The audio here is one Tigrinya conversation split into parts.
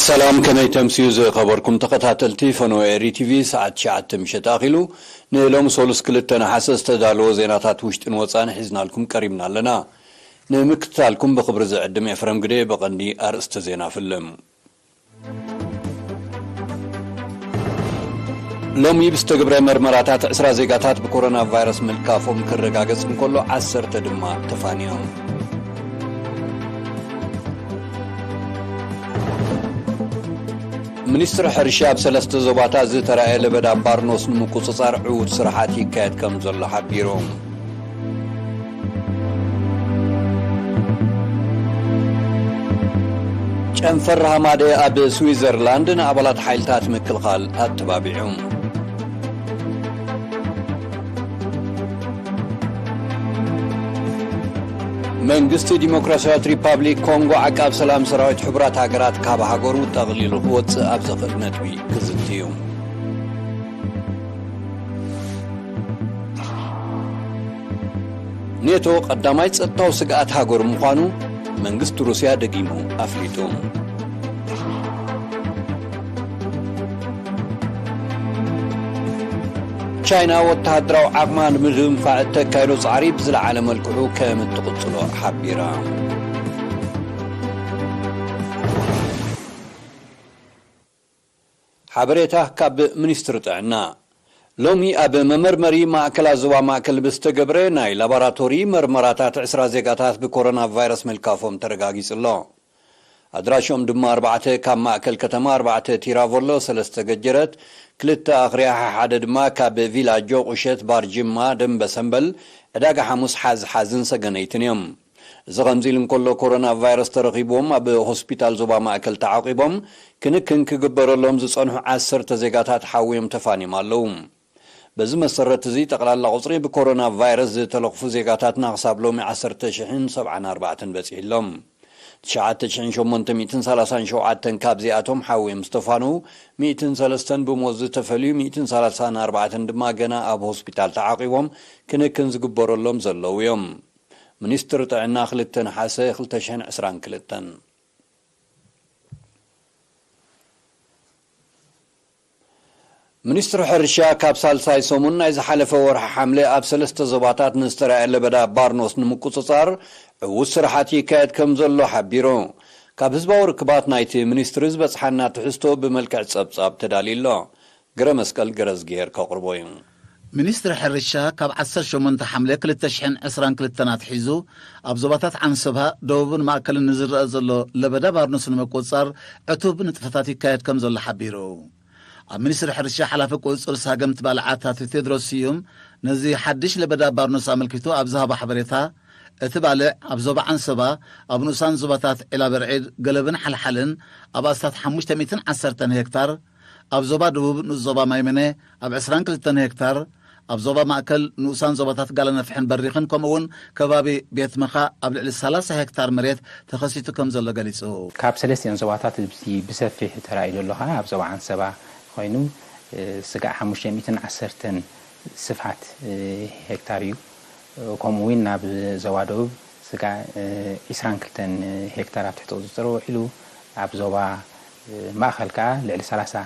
سلام كما تمسيز خبركم تقطعتلتي فنو اري تي في ساعه شعت مشت اخلو نلوم سولس كلتنا حسس تدالو زيناتات وشتن وصان حزنا لكم قريبنا لنا نمكتالكم بخبر زعدم افرم غدي بقندي ارست زينا فيلم لوم يبستغبر مرمراتات 10 زيغاتات بكورونا فيروس ملكافوم كرغاغص كله 10 تدما تفانيهم منستر حرشاب سلسته زباتا زترا لبدا بارنوس نمقصصار عود سرحاتي كاد كم زل حبيروم چنفر حماده اب سويزرلاند نابلات حيلتات مكلخال اتبابعهم منجست ديمقراطية ريبابليك كونغو عقاب سلام سراويت حبرات هاجرات كابا هاجورو تغليل القوات أبزق نتوي كزتيوم نيتو قدامايت اتاو سقات هاجور مخانو منجست روسيا دقيمو أفليتوم چاينا وتهدرو عقمان مدهم فاعت كايلو صعريب زل عالم الكحو كامل تقصلو حبيرا حبريته كاب منستر طعنا لومي اب ممرمري ماكل ازوا ماكل بستغبره ناي لابوراتوري مرمراتات 10 زيغاتات بكورونا فيروس ملكافوم ترغاغيصلو ادراشوم دم 4 كام ماكل كتما 4 تيرافولو سلسته گجرت كلتا اخريها حدد ما كاب فيلاجو قشت بارجما دم بسنبل اداغا حمص حازن سغنيتنيم زغمزيلن كله كورونا فيروس ترغيبوم اب هوسبيتال زوبا ماكل تعاقبهم كنكن كغبرلهم زصنح 10 زيغاتات حاويم تفاني مالوم بز مسرت زي تقلال قصري بكورونا فيروس تلقفو زيغاتاتنا حسابلهم 10,074 بصيلهم شعات تشين شومنت 237 كابزياتهم حاوي مستفانو 203 بموز تفليو 234 دما جنا اب هوسبيتال تعاقبهم كنكن زغبرلهم زلو يوم منستر طعنا خلتن حاسه 2022 منستر حرشا كابسال ساي سومون اذا حلف ورح حمله اب 3 زباطات نستر لبدا بارنوس نمقصصار وسرحاتي كاد كم زلو حبيرو كابزبا وركبات نايتي منسترز بصحنا تحستو بملكع صبصاب تداليلو غره مسقل غرزغير كقربوين منستر حرشا كاب 10 شومنت حمله 2022 تحيزو اب زباطات عنسبها دوبن ماكل نزر زلو لبدا بارنوس نمقصصار عتوب نطفتاتي كاد كم زلو حبيرو منستر حرشا حلف قصر ساغمت بالعاتات تدرسيوم نزي حدش لبدا بارنوس عملكتو ابزها بحبريتا اتبالع ابزوب عنسبا ابنوسان زبطات الى برعيد قلبن حلحلن اباستات 510 هكتار ابزوبا دبوب نزوبا مايمنه اب 22 هكتار ابزوبا ماكل نوسان زبطات قال نفحن بريخن كمون كبابي بيت مخا اب 3 هكتار مريت تخصيتو كم زلو غليصو كاب سلسين زبطات بسفيح ترايلو لها ابزوب عنسبا خوينو سقع 510 سفحات هكتاريو كوموين ناب زوادوب سقع 22 هكتارات تحت زرو حلو اب زوبا ماخل كا ل 30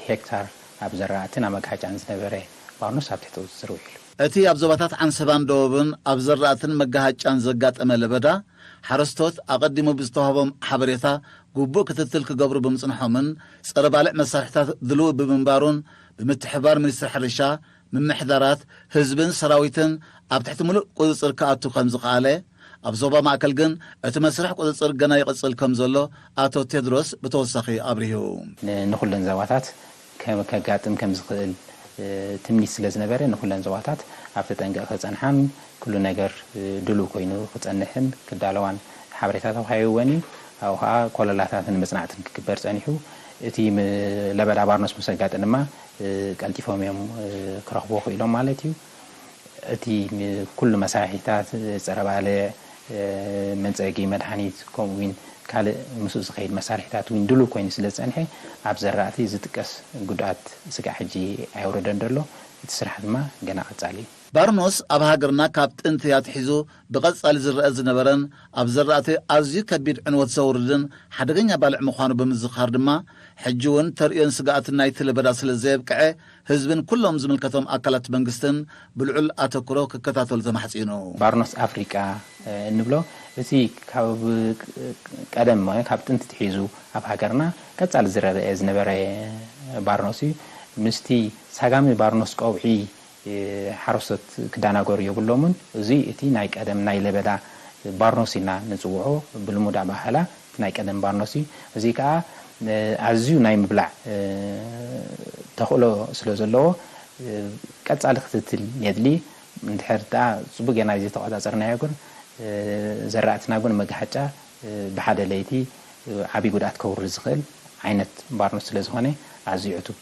هكتار اب زرعتنا مغاجان زنبره باونس اب تحت زرو حلو اتي اب زوباتات عنسبان دوبن اب زرعتن مغاجان زغاطمه لبدا حرستوت اقدمو بزتوهبم حبريتا غوبو كتتل كغبر بمصنحومن صربالع مسارحتات دلو بمنبارون بمتحبار منستر حرشا من محضرات حزبن سراويتن اب تحت ملء قصصر كاتو خمز قاله اب زوبا ماكل جن اتمسرح قصصر جنا يقصل كم زلو اتو تدرس بتوسخي ابريو نخلن زواتات كما كغاطم كم زخل تمني سلازنبره نخلن زواتات اب تطنق خصنحم كل ነገር دلو كوينو خصنحن كدالوان حبريتاتو هايوني او ها كوللاتاتن مصنعتن كبر صنيحو اتي لبدا بارنوس مسغاطنما قلطيفوم يم كرخبو خيلو مالتي اتي كل مساحيتات صرباله منصقي مدحانيت كوموين كال مسوس خيل مساحيتات وين دلو كوين سلصنحي اب زراتي زتقس غدات سقا حجي ايوردن دلو تسرح ما غنا قصالي ባርኖስ ኣብ ሃገርና ካብ ጥንቲ ያትሒዙ ብቐጻሊ ዝረአ ዝነበረን ኣብ ዘራእቲ ኣዝዩ ከቢድ ዕንወት ዘውርድን ሓደገኛ ባልዕ ምዃኑ ብምዝኻር ድማ ሕጂ እውን ተርእዮን ስጋኣትን ናይቲ ለበዳ ስለ ዘየብቅዐ ህዝብን ኩሎም ዝምልከቶም ኣካላት መንግስትን ብልዑል ኣተኩሮ ክከታተሉ ተማሕፂኑ ባርኖስ ኣፍሪቃ እንብሎ እዚ ካብ ቀደም ካብ ጥንቲ ትሒዙ ኣብ ሃገርና ቀጻሊ ዝረአ ዝነበረ ባርኖስ እዩ ምስቲ ሳጋሚ ባርኖስ ቀውዒ ሓረስቶት ክዳናገሩ የብሎምን እዚ እቲ ናይ ቀደም ናይ ለበዳ ባርኖስ ኢና ንጽውዖ ብልሙድ ባህላ ናይ ቀደም ባርኖስ እዚ ከዓ ኣዝዩ ናይ ምብላዕ ተኽእሎ ስለ ዘለዎ ቀጻሊ ክትትል የድሊ እንድሕር ዳ ጽቡቕ ጌና እዚ ተቆጻጸርናዮ ግን ዘራእትና ግን መጋሓጫ ብሓደ ለይቲ ዓቢ ጉድኣት ከውርድ ዝኽእል ዓይነት ባርኖስ ስለ ዝኾነ ኣዝዩ ዕቱብ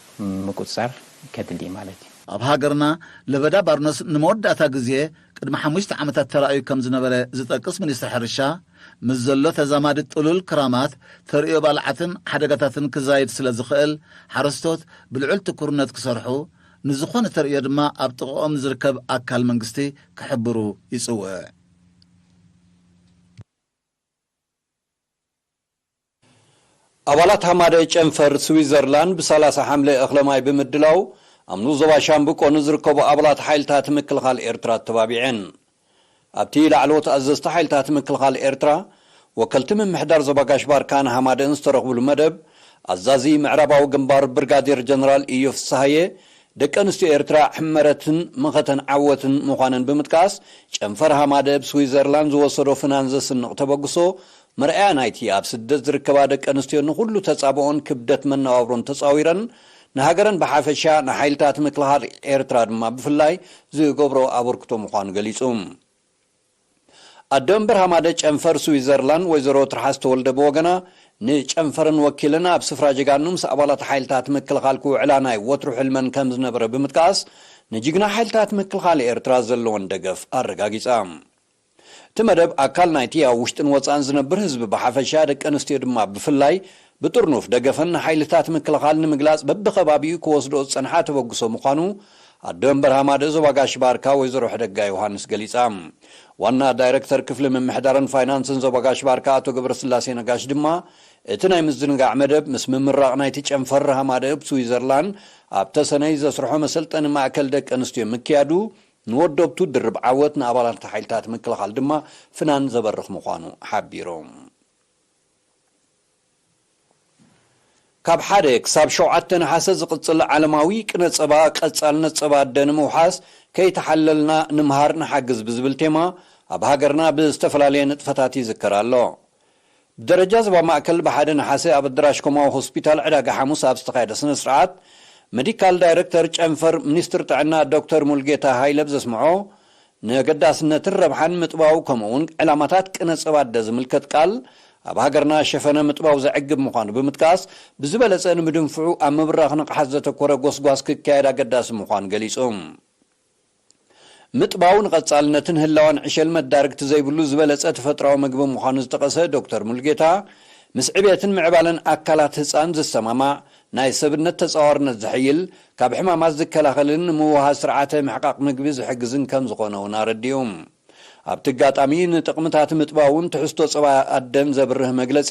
ምቁጽጻር ከድሊ ማለት እዩ ኣብ ሃገርና ለበዳ ባርኖስ ንመወዳእታ ግዜ ቅድሚ 5 ዓመታት ተራእዩ ከም ዝነበረ ዝጠቅስ ሚኒስትር ሕርሻ ምስ ዘሎ ተዛማዲ ጥሉል ክራማት ተርእዮ ባልዓትን ሓደጋታትን ክዛይድ ስለ ዝኽእል ሓረስቶት ብልዑል ትኩርነት ክሰርሑ ንዝኾነ ተርእዮ ድማ ኣብ ጥቕኦም ዝርከብ ኣካል መንግስቲ ክሕብሩ ይጽውዕ ኣባላት ሃማደ ጨንፈር ስዊዘርላንድ ብ30 ሐምለ እኽለማይ ብምድላው ኣምኑ ዞባ ሻምብቆ ንዝርከቡ ኣባላት ሓይልታት ምክልኻል ኤርትራ ተባቢዐን ኣብቲ ላዕለዎት ኣዘዝቲ ሓይልታት ምክልኻል ኤርትራ ወከልቲ ምምሕዳር ዞባ ጋሽባርካን ሃማደን ዝተረኽብሉ መደብ ኣዛዚ ምዕራባዊ ግንባር ብርጋዴር ጀነራል ኢዮፍ ሳሃየ ደቂ ኣንስትዮ ኤርትራ ሕመረትን ምኸተን ዓወትን ምዃነን ብምጥቃስ ጨንፈር ሃማደ ብስዊዘርላንድ ዝወሰዶ ፍናን ዘስንቕ ተበግሶ መርኣያ ናይቲ ኣብ ስደት ዝርከባ ደቂ ኣንስትዮ ንኹሉ ተጻብኦን ክብደት መነባብሮን ተጻዊረን ንሃገረን ብሓፈሻ ንሓይልታት ምክልኻል ኤርትራ ድማ ብፍላይ ዝገብሮ ኣበርክቶ ምዃኑ ገሊጹ ኣደ እምበር ሃማደ ጨንፈር ስዊዘርላንድ ወይዘሮ ትርሓስ ተወልደ ብወገና ንጨንፈርን ወኪልን ኣብ ስፍራ ጀጋኑ ምስ ኣባላት ሓይልታት ምክልኻል ክውዕላ ናይ ወትሩ ሕልመን ከም ዝነበረ ብምጥቃስ ንጅግና ሓይልታት ምክልኻል ኤርትራ ዘለዎን ደገፍ ኣረጋጊጻ እቲ መደብ ኣካል ናይቲ ኣብ ውሽጥን ወፃን ዝነብር ህዝቢ ብሓፈሻ ደቂ ኣንስትዮ ድማ ብፍላይ ብጥርኑፍ ደገፈን ሓይልታት ምክልኻል ንምግላጽ በብኸባቢኡ ክወስዶ ዝጸንሓ ተበግሶ ምዃኑ ኣደ እምበር ሃማደ ዞባ ጋሽባርካ ወይዘሮ ሕደጋ ዮሃንስ ገሊጻ ዋና ዳይሬክተር ክፍሊ ምምሕዳርን ፋይናንስን ዞባ ጋሽባርካ ኣቶ ገብረስላሴ ነጋሽ ድማ እቲ ናይ ምዝንጋዕ መደብ ምስ ምምራቕ ናይቲ ጨንፈር ሃማደ ብስዊዘርላንድ ኣብ ተሰነይ ዘስርሖ መሰልጠኒ ማእከል ደቂ ኣንስትዮ ምክያዱ ንወደብቱ ድርብ ዓወት ንኣባላት ሓይልታት ምክልኻል ድማ ፍናን ዘበርኽ ምዃኑ ሓቢሮም ካብ 1 ክሳብ 7 ነሓሰ ዝቕጽል ዓለማዊ ቅነጸባ ቀጻልነት ጸባ ደን ምውሓስ ከይተሓለልና ንምሃር ንሓግዝ ብዝብል ቴማ ኣብ ሃገርና ብዝተፈላለየ ንጥፈታት ይዝከር ኣሎ ብደረጃ ዞባ ማእከል ብ1 ነሓሰ ኣብ ኣዳራሽ ኮማዊ ሆስፒታል ዕዳጋ ሐሙስ ኣብ ዝተኻየደ ስነ ስርዓት ሜዲካል ዳይሬክተር ጨንፈር ሚኒስትር ጥዕና ዶክተር ሙልጌታ ሃይለብ ዘስምዖ ንገዳስነትን ረብሓን ምጥባው ከምኡውን ዕላማታት ቅነጸባ ደ ዝምልከት ቃል ኣብ ሃገርና ሸፈነ ምጥባው ዘዕግብ ምዃኑ ብምጥቃስ ብዝበለጸ ንምድንፍዑ ኣብ ምብራኽ ንቕሓት ዘተኮረ ጎስጓስ ክካየድ ኣገዳሲ ምዃኑ ገሊጹ ምጥባው ንቐጻልነትን ህላዋን ዕሸል መዳርግቲ ዘይብሉ ዝበለጸ ተፈጥራዊ ምግቢ ምዃኑ ዝጠቐሰ ዶክተር ሙልጌታ ምስ ዕብየትን ምዕባለን ኣካላት ህፃን ዝሰማማዕ ናይ ሰብነት ተጻዋርነት ዝሕይል ካብ ሕማማት ዝከላኸልን ንምውሃብ ስርዓተ ምሕቃቕ ምግቢ ዝሕግዝን ከም ዝኾነ እውን ኣረዲዮም ኣብቲ ኣጋጣሚ ንጥቕምታት ምጥባውን ትሕዝቶ ጸባ ኣደን ዘብርህ መግለጺ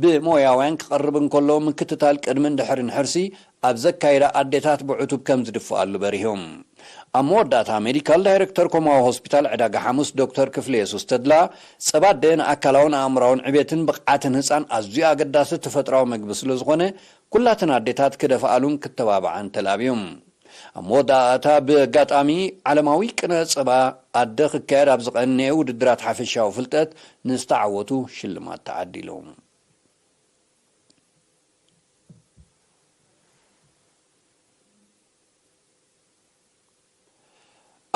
ብሞያውያን ክቐርብ እንከሎ ምክትታል ቅድምን ድሕርን ሕርሲ ኣብ ዘካይዳ ኣዴታት ብዕቱብ ከም ዝድፍኣሉ በሪሆም ኣብ መወዳእታ ሜዲካል ዳይሬክተር ኮማዊ ሆስፒታል ዕዳጋ ሐሙስ ዶክተር ክፍሊ የሱስ ተድላ ጸባ ኣደን ኣካላውን ኣእምራውን ዕብየትን ብቕዓትን ህፃን ኣዝዩ ኣገዳሲ ተፈጥራዊ ምግቢ ስለ ዝኾነ ኩላትን ኣዴታት ክደፍኣሉን ክተባብዓን ተላብዮም ኣብ መወዳእታ ብኣጋጣሚ ዓለማዊ ቅነ ጸባ ኣደ ክካየድ ኣብ ዝቐነየ ውድድራት ሓፈሻዊ ፍልጠት ንዝተዓወቱ ሽልማት ተዓዲሎም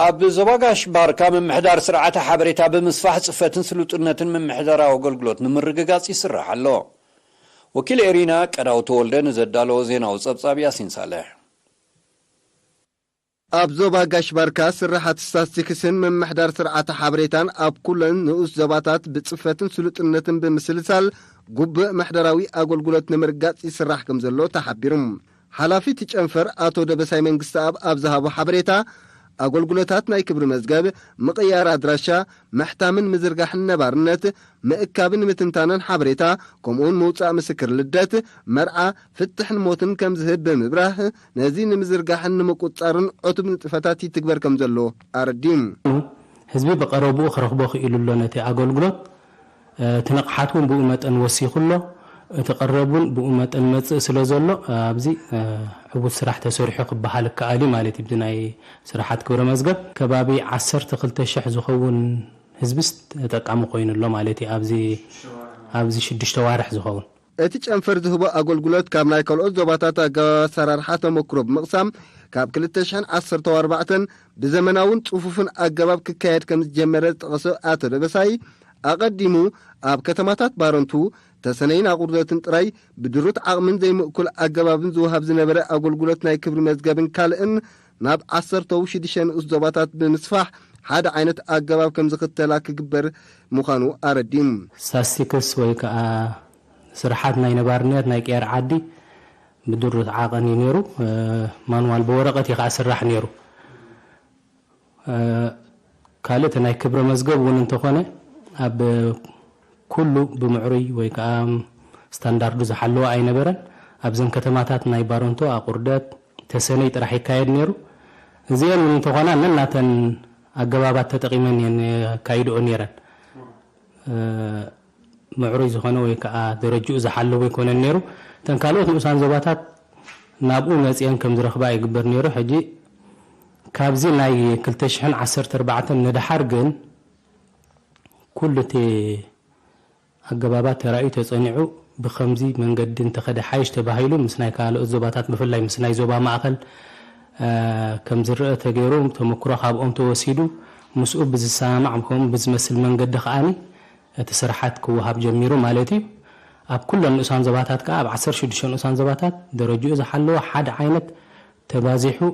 ኣብ ዞባ ጋሽባርካ ምምሕዳር ስርዓተ ሓበሬታ ብምስፋሕ ጽፈትን ስሉጥነትን ምምሕዳራዊ ኣገልግሎት ንምርግጋጽ ይስራሕ ኣሎ ወኪል ኤሪና ቀዳው ተወልደ ንዘዳለዎ ዜናዊ ጸብጻብ ያሲን ሳልሕ ኣብ ዞባ ጋሽባርካ ስራሓት ስታቲስቲክስን ምምሕዳር ስርዓተ ሓበሬታን ኣብ ኩለን ንኡስ ዞባታት ብጽፈትን ስሉጥነትን ብምስልሳል ጉቡእ ምሕደራዊ ኣገልግሎት ንምርጋጽ ይስራሕ ከም ዘሎ ተሓቢሩ ሓላፊ ጨንፈር ኣቶ ደበሳይ መንግስቲ ኣብ ዝሃቦ ሓበሬታ ኣገልግሎታት ናይ ክብሪ መዝገብ ምቕያር ኣድራሻ መሕታምን ምዝርጋሕን ነባርነት ምእካብን ምትንታንን ሓበሬታ ከምኡውን ምውፃእ ምስክር ልደት መርዓ ፍትሕን ሞትን ከም ዝህብ ብምብራህ ነዚ ንምዝርጋሕን ንምቁፃርን ዕቱብ ንጥፈታት ይትግበር ከም ዘሎ ኣረዲም ህዝቢ በቀረቡ ክረክቦ ክኢሉሎ ነቲ ኣገልግሎት ትንቅሓቱን ብኡ መጠን ወሲኹሎ ተቀረቡን ብኡ መጠን መጽእ ስለ ዘሎ ኣብዚ ዕቡት ስራሕ ተሰሪሑ ክበሃል ከኣሊ ማለት እዩ ናይ ስራሓት ክብረ መዝገብ ከባቢ 12000 ዝኸውን ህዝብስ ተጠቃሚ ኮይኑሎ ማለት እዩ ኣብዚ 6 ዋርሕ ዝኸውን እቲ ጨንፈር ዝህቦ ኣገልግሎት ካብ ናይ ካልኦት ዞባታት ኣሰራርሓ ተመክሮ ብምቕሳም ካብ 2014 ብዘመናውን ጽፉፍን ኣገባብ ክካየድ ከም ዝጀመረ ዝጠቐሰ ኣቶ ደበሳይ ኣቀዲሙ ኣብ ከተማታት ባረንቱ ተሰነይን ኣቁርደትን ጥራይ ብድሩት ዓቕምን ዘይምእኩል ኣገባብን ዝውሃብ ዝነበረ ኣገልግሎት ናይ ክብሪ መዝገብን ካልእን ናብ 16 ንኡስ ዞባታት ብምስፋሕ ሓደ ዓይነት ኣገባብ ከም ዝኽተላ ክግበር ምዃኑ ኣረዲም ስታቲስቲክስ ወይ ከዓ ስራሓት ናይ ነባርነት ናይ ቅያር ዓዲ ብድሩት ዓቐን ነይሩ ማንዋል በወረቐት ይኸዓ ስራሕ ነይሩ ካልእቲ ናይ ክብሪ መዝገብ እውን እንተኾነ ኣብ ኩሉ ብምዕሩይ ወይ ከዓ ስታንዳርዱ ዝሓለወ ኣይነበረን ኣብዘን ከተማታት ናይ ባረንቶ ኣቁርደት ተሰነይ ጥራሕ ይካየድ ነይሩ እዚአን ምን ተኾና ነናተን ኣገባባት ተጠቂመን ካይድኦ ነይረን ምዕሩይ ዝኾነ ወይ ከዓ ደረጃኡ ዝሓለወ ይኮነን ነይሩ ተን ካልኦት ንኡሳን ዞባታት ናብኡ መጽአን ከም ዝረኽባ ይግበር ነይሩ ሕጂ ካብዚ ናይ 2014 ንድሓር ግን ኩልቲ ኣገባባት ተራእዩ ተጸኒዑ ብኸምዚ መንገዲ እንተኸደ ሓይሽ ተባሂሉ ምስ ናይ ካልኦት ዞባታት ብፍላይ ምስ ናይ ዞባ ማእኸል ከም ዝርአ ተገይሩ ተመክሮ ካብኦም ተወሲዱ ምስኡ ብዝሰማዕ ከም ብዝመስል መንገዲ ኸኣኒ እቲ ስራሓት ክወሃብ ጀሚሩ ማለት እዩ ኣብ ኩለን ንኡሳን ዞባታት ከዓ ኣብ 16 ንኡሳን ዞባታት ደረጃኡ ዝሓለወ ሓደ ዓይነት ተባዚሑ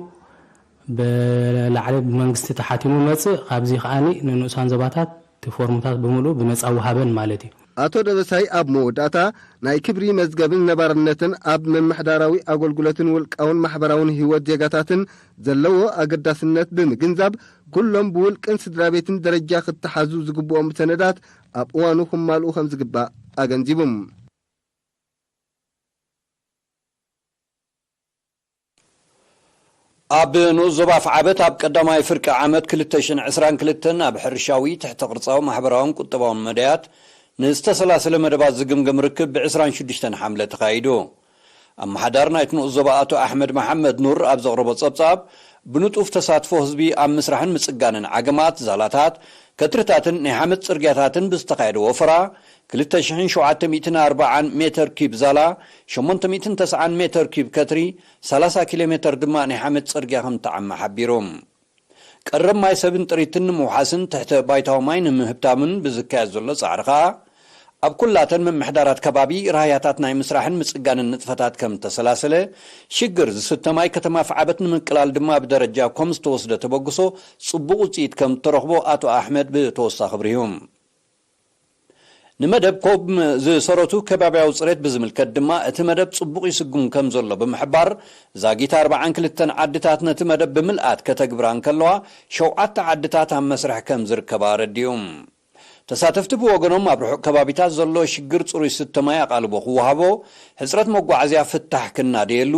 ብላዕሊ ብመንግስቲ ተሓቲሙ መጽእ ካብዚ ኸኣኒ ንኡሳን ዞባታት ፎርሙታት ብምሉእ ብነፃ ወሃበን ማለት እዩ ኣቶ ደበሳይ ኣብ መወዳእታ ናይ ክብሪ መዝገብን ነባርነትን ኣብ መምሕዳራዊ ኣገልግሎትን ውልቃውን ማሕበራውን ህይወት ዜጋታትን ዘለዎ ኣገዳስነት ብምግንዛብ ኩሎም ብውልቅን ስድራ ቤትን ደረጃ ክትሓዙ ዝግብኦም ሰነዳት ኣብ እዋኑ ክማልኡ ከም ዝግባእ ኣገንዚቦም ኣብ ንኡስ ዞባ ፍዓበት ኣብ ቀዳማይ ፍርቂ ዓመት 2022 ኣብ ሕርሻዊ ትሕተ ቅርጻዊ ማሕበራውን ቁጠባውን መድያት ንዝተሰላሰለ መደባት ዝግምገም ርክብ ብ26 ሓምለ ተኻይዱ ኣመሓዳር ናይቲ ንኡስ ዞባ ኣቶ ኣሕመድ መሐመድ ኑር ኣብ ዘቕረቦ ጸብጻብ ብንጡፍ ተሳትፎ ህዝቢ ኣብ ምስራሕን ምጽጋንን ዓገማት ዛላታት ከትርታትን ናይ ሓመድ ጽርግያታትን ብዝተኻየደ ወፈራ 2740 ሜትር ኪብ ዛላ 890 ሜትር ኪብ ከትሪ 30 ኪሎ ሜትር ድማ ናይ ሓመድ ጽርግያ ከም ተዓማ ሓቢሮም ቀረብ ማይ ሰብን ጥሪትን ንምውሓስን ትሕተ ባይታዊ ማይ ንምህብታምን ብዝካየድ ዘሎ ጻዕሪ ኸኣ ኣብ ኩላተን መምሕዳራት ከባቢ ራህያታት ናይ ምስራሕን ምጽጋንን ንጥፈታት ከም ተሰላሰለ ሽግር ዝስተ ማይ ከተማ ፍዓበት ንምቅላል ድማ ብደረጃ ከም ዝተወስደ ተበግሶ ጽቡቕ ውጽኢት ከም ተረኽቦ ኣቶ ኣሕመድ ብተወሳኺ ብርሂቦም ንመደብ ኮብ ዝሰረቱ ከባቢያዊ ጽሬት ብዝምልከት ድማ እቲ መደብ ጽቡቕ ይስጉም ከም ዘሎ ብምሕባር ዛጊታ 42 ዓድታት ነቲ መደብ ብምልኣት ከተግብራን ከለዋ 7 ዓድታት ኣብ መስርሕ ከም ዝርከባ ረዲዮም ተሳተፍቲ ብወገኖም ኣብ ርሑቕ ከባቢታት ዘሎ ሽግር ጽሩይ ስተማይ ኣቓልቦ ክወሃቦ ሕፅረት መጓዓዝያ ፍታሕ ክናደየሉ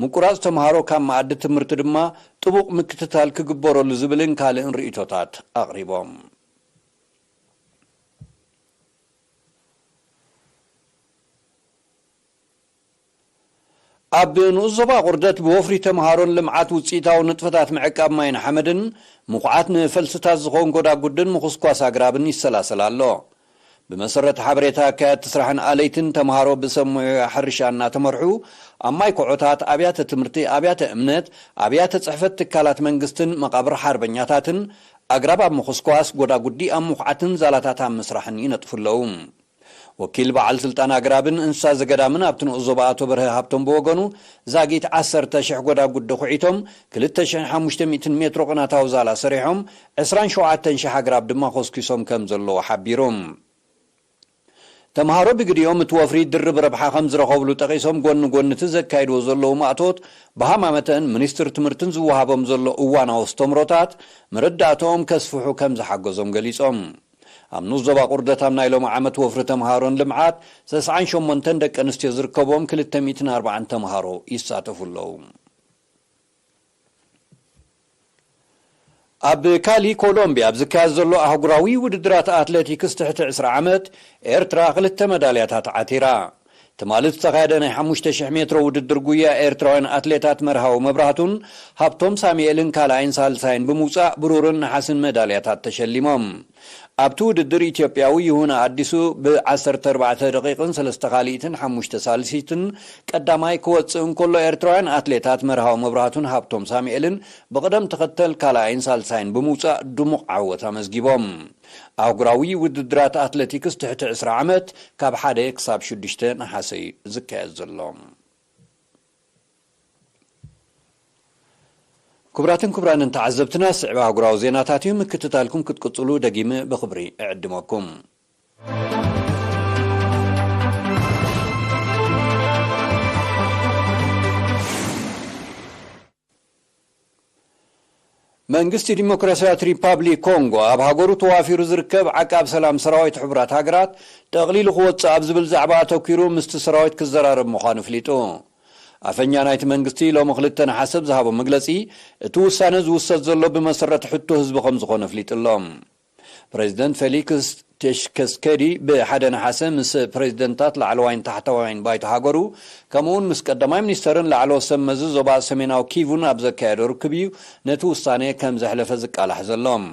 ምቁራጽ ተምሃሮ ካብ ማዕዲ ትምህርቲ ድማ ጥቡቕ ምክትታል ክግበረሉ ዝብልን ካልእን ርእቶታት ኣቕሪቦም ኣብ ንኡስ ዞባ ቁርደት ብወፍሪ ተምሃሮን ልምዓት ውፅኢታዊ ንጥፈታት ምዕቃብ ማይን ሓመድን ምኹዓት ንፈልስታት ዝኸውን ጎዳጉድን ምኹስኳስ ኣግራብን ይሰላሰል ኣሎ ብመሰረት ሓበሬታ ኣካያድ ስራሕን ኣለይትን ተምሃሮ ብሰሙዑ ሕርሻ እናተመርሑ ኣብ ማይ ኩዖታት ኣብያተ ትምህርቲ ኣብያተ እምነት ኣብያተ ጽሕፈት ትካላት መንግስትን መቃብር ሓርበኛታትን ኣግራብ ኣብ ምኹስኳስ ጎዳጉዲ ኣብ ምኹዓትን ዛላታት ኣብ ምስራሕን ይነጥፍለዉ ወኪል በዓል ስልጣን ኣግራብን እንስሳ ዘገዳምን ኣብቲ ንኡስ ዞባ ኣቶ በርሀ ሃብቶም ብወገኑ ዛጊት 10,000 ጎዳጉዲ ኩዒቶም 2500 ሜትሮ ቅናታዊ ዛላ ሰሪሖም 27,000 ኣግራብ ድማ ኮስኪሶም ከም ዘለዎ ሓቢሮም ተማሃሮ ብግዲኦም እትወፍሪ ድርብ ረብሓ ከም ዝረኸብሉ ጠቂሶም ጎኒ እቲ ዘካይድዎ ዘለዉ ማእቶት ብሃማመተን ሚኒስትር ትምህርትን ዝወሃቦም ዘሎ እዋናዊ ስተምሮታት መረዳእቶም ከስፍሑ ከም ዝሓገዞም ገሊጾም ኣብ ንስ ዞባ ቁርደት ኣብ ናይ ሎሚ ዓመት ወፍሪ ተምሃሮን ልምዓት 98 ደቂ ኣንስትዮ ዝርከቦም 240 ተምሃሮ ይሳተፉ ኣለዉ ኣብ ካሊ ኮሎምቢያ ኣብ ዝካየድ ዘሎ ኣህጉራዊ ውድድራት ኣትሌቲክስ ትሕቲ 20 ዓመት ኤርትራ 2 መዳልያታት ዓቲራ ትማልት ዝተኻየደ ናይ 5000 ሜትሮ ውድድር ጉያ ኤርትራውያን ኣትሌታት መርሃዊ መብራህቱን ሃብቶም ሳሙኤልን ካልኣይን ሳልሳይን ብምውፃእ ብሩርን ነሓስን መዳልያታት ተሸሊሞም ኣብቲ ውድድር ኢትዮጵያዊ ይሁና አዲሱ ብ14 ደቂቕን 3 ካሊኢትን 5 ሳልሲትን ቀዳማይ ክወፅእ እንከሎ ኤርትራውያን ኣትሌታት መርሃዊ መብራህቱን ሃብቶም ሳሙኤልን ብቅደም ተኸተል ካልኣይን ሳልሳይን ብምውፃእ ድሙቕ ዓወት ኣመዝጊቦም ኣህጉራዊ ውድድራት ኣትሌቲክስ ትሕቲ 20 ዓመት ካብ 1 ክሳብ 6 ነሓሰ ዝካየድ ዘሎ كبران تعذبتنا سعب أهجراو زيناتاتهم كتتالكم كتقصلوا دقيم بخبري أعدمكم መንግስቲ ዲሞክራሲያዊት ሪፓብሊክ ኮንጎ ኣብ ሃገሩ ተዋፊሩ ዝርከብ ዓቃብ ሰላም ሰራዊት ሕቡራት ሃገራት ተቕሊሉ ክወፅእ ኣብ ዝብል ዛዕባ ኣተኪሩ ምስቲ ሰራዊት ክዘራረብ ምዃኑ ፍሊጡ ኣፈኛ ናይቲ መንግስቲ ሎሚ 2 ነሓሰብ ዝሃቦ መግለጺ እቲ ውሳነ ዝውሰድ ዘሎ ብመሰረት ሕቶ ህዝቢ ከም ዝኾነ ፍሊጥሎም ፕሬዚደንት ፌሊክስ ቴሽከስኬዲ ብሓደ ነሓሰ ምስ ፕሬዚደንታት ላዕለዋይን ታሕተዋይን ባይቶ ሃገሩ ከምኡውን ምስ ቀዳማይ ሚኒስተርን ላዕለወ ሰብ መዚ ዞባ ሰሜናዊ ኪቡን ኣብ ዘካየዶ ርክብ እዩ ነቲ ውሳነ ከም ዘሕለፈ ዝቃላሕ ዘሎም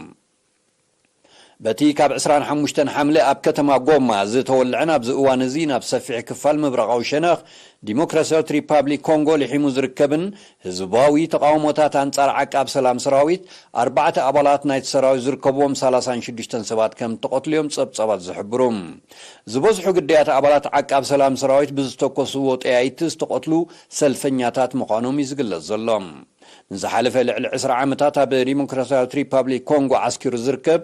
በቲ ካብ 25 ሓምለ ኣብ ከተማ ጎማ ዝተወልዐን ኣብ ዝእዋን እዚ ናብ ሰፊሕ ክፋል ምብራቃዊ ሸነኽ ዲሞክራሲያዊት ሪፓብሊክ ኮንጎ ልሒሙ ዝርከብን ህዝባዊ ተቃውሞታት አንጻር ዓቃብ ሰላም ሰራዊት 4 ኣባላት ናይቲ ሰራዊት ዝርከብዎም 36 ሰባት ከም ተቆትልዮም ጸብጸባት ዝሕብሩ ዝበዝሑ ግዳያት ኣባላት ዓቃብ ሰላም ሰራዊት ብዝተኮስዎ ጠያይቲ ዝተቆትሉ ሰልፈኛታት ምዃኖም ይዝግለጽ ዘሎም ንዝሓለፈ ልዕሊ 20 ዓመታት ኣብ ዲሞክራሲያዊት ሪፓብሊክ ኮንጎ ዓስኪሩ ዝርከብ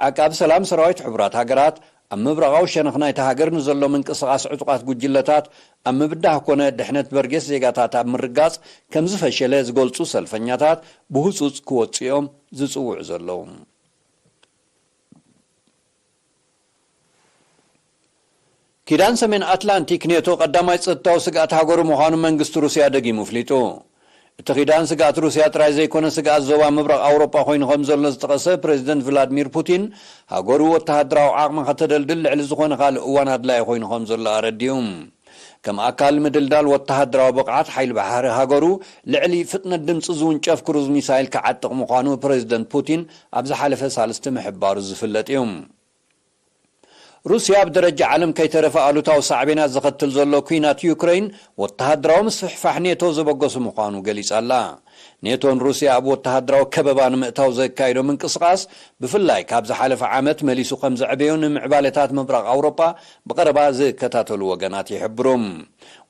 ዓቃብ ሰላም ሰራዊት ሕቡራት ሃገራት ኣብ ምብራቃዊ ሸነኽ ናይቲ ሃገር ንዘሎ ምንቅስቓስ ዕጡቃት ጉጅለታት ኣብ ምብዳህ ኮነ ድሕነት በርጌስ ዜጋታት ኣብ ምርጋጽ ከም ዝፈሸለ ዝገልጹ ሰልፈኛታት ብህፁፅ ክወፅኦም ዝጽውዑ ዘለዉ ኪዳን ሰሜን አትላንቲክ ኔቶ ቀዳማይ ጸጥታዊ ስጋት ሃገሩ ምዃኑ መንግስቲ ሩስያ ደጊሙ ፍሊጡ እቲ ኺዳን ስጋት ሩስያ ጥራይ ዘይኮነ ስጋት ዞባ ምብራቕ ኣውሮጳ ኮይኑ ከም ዘሎ ዝጠቐሰ ፕሬዚደንት ቭላድሚር ፑቲን ሃገሩ ወተሃደራዊ ዓቕሚ ከተደልድል ልዕሊ ዝኾነ ካልእ እዋን ኣድላይ ኮይኑ ከም ዘሎ ኣረዲዩ ከም ኣካል ምድልዳል ወተሃደራዊ ብቕዓት ሓይሊ ባሕሪ ሃገሩ ልዕሊ ፍጥነት ድምፂ ዝውንጨፍ ክሩዝ ሚሳይል ክዓጥቕ ምዃኑ ፕሬዚደንት ፑቲን ኣብ ዝሓለፈ ሳልስቲ ምሕባሩ ዝፍለጥ እዩ روسيا بدرجة عالم كي ترفع ألوتاو صعبينات زختل زلو كوينات يوكرين والتهدراو مسفحفح نيتو زبقوس مقانو قليس الله نيتون روسيا أبو التهدراو كببان مئتاو زكايدو من قصقاس بفلاي كابز حالف عامت مليسو خمز عبيون معبالتات مبرق أوروبا بقربا زكتاتو الوغانات يحبروم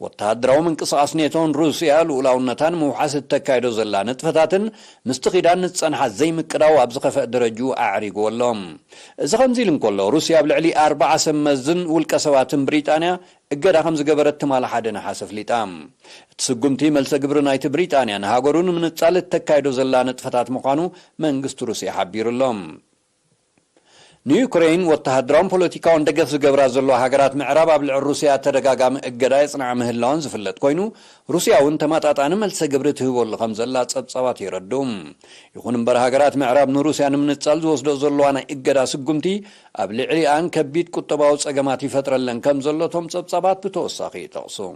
والتهدراو من قصقاس نيتون روسيا الأولونتان موحاس التكايدو زلانت فتاتن مستقيدان نتصنحا زي مكراو أبزخفاء درجو أعريقو اللهم إذا خمزيلن كله روسيا بالعلي 4 سمزن والكسوات بريطانيا እገዳ ከም ዝገበረት ተማላ ሓደ ነሐሰፍ ሊጣም ትስጉምቲ መልሰ ግብር ናይቲ ብሪጣንያ ንሃገሩን ምንጻል ተካይዶ ዘላ ነጥፈታት ምዃኑ መንግስት ሩስያ ሓቢሩሎም ዩክሬን ወተሃደራውን ፖለቲካውን ደገፍ ዝገብራ ዘሎ ሃገራት ምዕራብ ኣብ ልዕሊ ሩስያ ተደጋጋሚ እገዳ የጽንዓ ምህላውን ዝፍለጥ ኮይኑ ሩስያውን ተማጣጣኒ መልሰ ግብሪ ትህበሉ ከም ዘላ ጸብጸባት ይረዱም ይኹን እምበር ሃገራት ምዕራብ ንሩስያ ንምንጻል ዝወስዶ ዘለዋ ናይ እገዳ ስጉምቲ ኣብ ልዕሊኣን ከቢድ ቁጠባዊ ጸገማት ይፈጥረለን ከም ዘሎ ቶም ጸብጸባት ብተወሳኺ ይጠቕሱ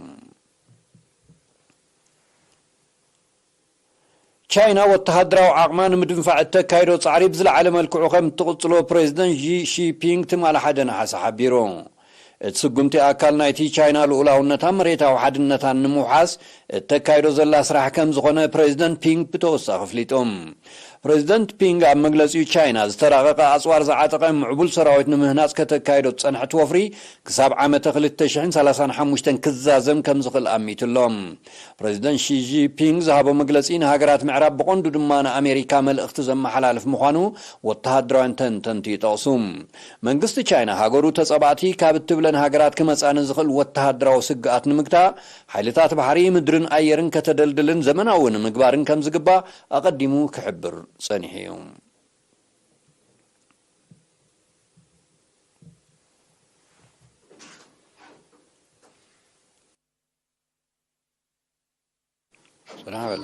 ቻይና ወተሃደራዊ ዓቕማን ምድንፋዕ ተካይዶ ጻዕሪብ ዝለዓለ መልክዑ ከም ትቕጽሎ ፕሬዚደንት ዢ ሺፒንግ ትማል ሓደ ነሐሰ ሓቢሩ እትስጉምቲ ኣካል ናይቲ ቻይና ልኡላውነታ መሬታዊ ሓድነታን ንምውሓስ እተካይዶ ዘላ ስራሕ ከም ዝኾነ ፕሬዚደንት ፒንግ ብተወሳኺ ፍሊጦም بريزيدنت بينغ ኣብ መግለጺ ቻይና ዝተራቐቐ ኣጽዋር ዝዓጠቐ ምዕቡል ሰራዊት ንምህናጽ ከተካይዶ ጸንሐት ወፍሪ ክሳብ ዓመተ 2035 ክዛዘም ከም ዝኽእል ኣሚትሎም ፕሬዚደንት ሺ ጂንፒንግ ዝሃቦ መግለጺ ንሃገራት ምዕራብ ብቐንዱ ድማ ንኣሜሪካ መልእኽቲ ዘመሓላልፍ ምዃኑ ወተሃደራውያን ተንተንቲ ይጠቕሱ መንግስቲ ቻይና ሃገሩ ተጸባእቲ ካብ እትብለን ሃገራት ክመጻን ዝኽእል ወተሃደራዊ ስግኣት ንምግታእ ሓይልታት ባሕሪ ምድርን ኣየርን ከተደልድልን ዘመናውን ምግባርን ከም ዝግባእ ኣቐዲሙ ክሕብር ጸኒሑ ሰላም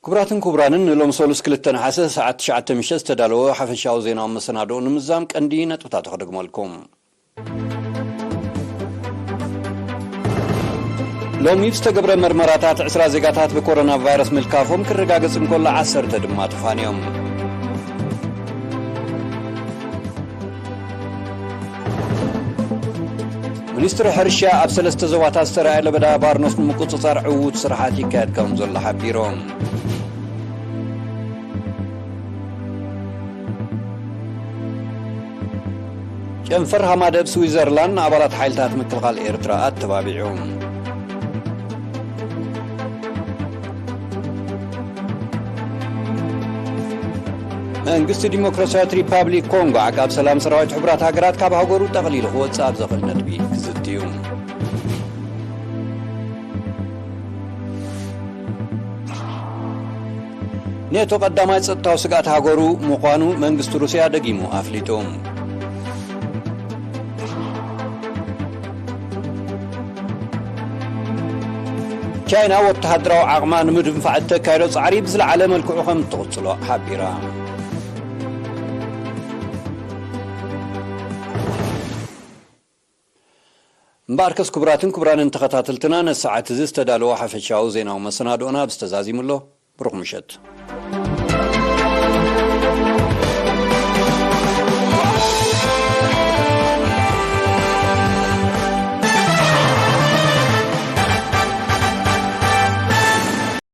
كبراتن كبرانن لوم سولس كلتن حاسه ساعه 9 مشت تدالو حفشاو زيناو مسنادو نمزام قندي نطفتا تخدغملكم لوم يستقبر مرمراتات 10 زيغاتات بكورونا فيروس ملكافهم كرغاغصن كل 10 دما تفانيوم ሚኒስትር ሕርሻ ኣብ 3 ዘዋታት ዝተራእየ ለበዳ ባርኖስ ንምቁፅጻር ዕዉት ስራሓት ይካየድ ከም ዘሎ ሓቢሮም ጨንፈር ሃማደብ ስዊዘርላንድ ኣባላት ሓይልታት ምክልኻል ኤርትራ ኣተባቢዑም መንግስቲ ዲሞክራሲያዊት ሪፓብሊክ ኮንጎ ዓቃብ ሰላም ሰራዊት ሕብራት ሃገራት ካብ ሃገሩ ጠቕሊሉ ክወፅእ ኣብ ዘኽእል ነጥቢ ክዝትዩ ኔቶ ቀዳማይ ጸጥታዊ ስጋት ሃገሩ ምዃኑ መንግስቲ ሩስያ ደጊሙ ኣፍሊጡ ቻይና ወተሃደራዊ ዓቕማ ንምድንፋዕ እተካይዶ ጻዕሪ ብዝለዓለ መልክዑ ከም እትቕጽሎ ሓቢራ مباركس كبراتن كبرانن تخطاتلتنا نساعة زيست دالو حفشاو زيناو مسنادونا بستزازي ملو بروخ مشت